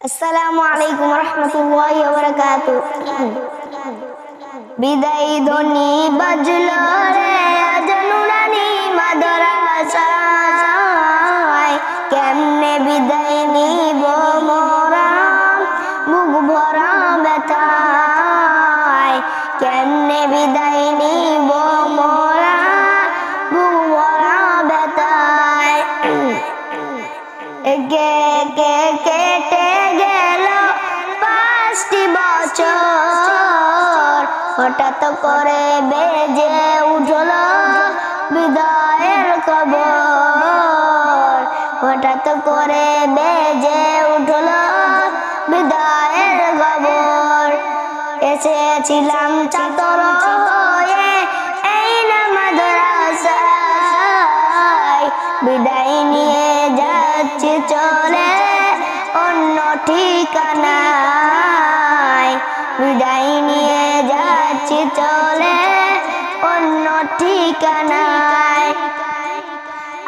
আসসালামু আলাইকুম রহমতুল্লাহি ওয়া বারাকাতুহু। বিদায় ধ্বনি বাজলো রে আজ নুরানি মাদ্রাসায়, কেমনে বিদায় নিব মোরা বুক ভরা ব্যথায়, কেমনে বিদায় নিব মোরা বুক ভরা ব্যথায়। একে একে কেটে গেল 5টি বছর, হঠাৎ করে বেজে উঠল বিদায়ের খবর, হঠাৎ করে বেজে উঠল বিদায়ের খবর। এসেছিলাম ছাত্র হয়ে এই না মাদ্রাসায়, বিদায় নিয়ে যাচ্ছি চলে অন্য ঠিকানায়, বিদায় নিয়ে যাচ্ছি চলে অন্য ঠিকানায়।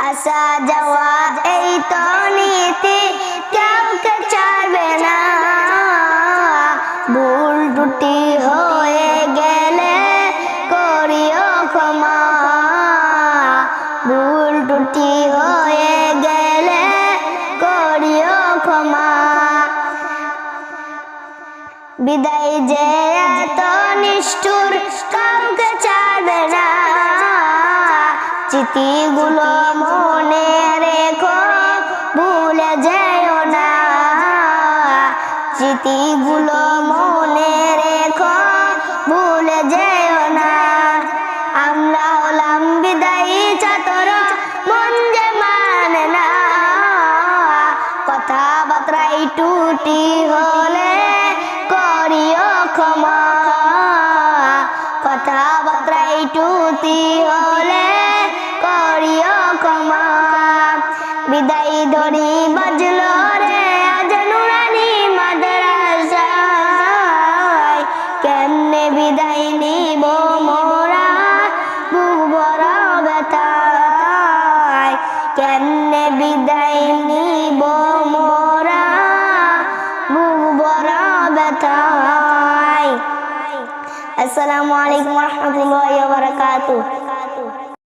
আসা যাওয়া এই তো নীতি, কাউকে ছাড়বে না, ভুল ত্রুটি হয়ে গেলে করিও ক্ষমা, ভুল ত্রুটি হয়ে গেলে করিও ক্ষমা। বিদায় যে এত নিষ্ঠুর, কাউকে ছাড়বে না, স্মৃতিগুলো মনে রেখো ভুলে যেও না, স্মৃতিগুলো মনে রেখো ভুলে যেও না। আমরা হলাম বিদায়ী ছাত্র, মন যে মানে না, কথাবার্তায় ত্রুটি হলে করিও ক্ষমা, কথাবার্তায় ত্রুটি হলে করিও ক্ষমা। বিদায় ধ্বনি বাজলো রে আজ নুরানি মাদ্রাসায়, কেমনে বিদায় নিব মোরা বুক ভরা ব্যথায়, কেমনে বিদায় নিব মোরা বুক ভরা ব্যথায়। আসসালামু আলাইকুম রহমতুল্লাহি ওয়া বারাকাতুহু।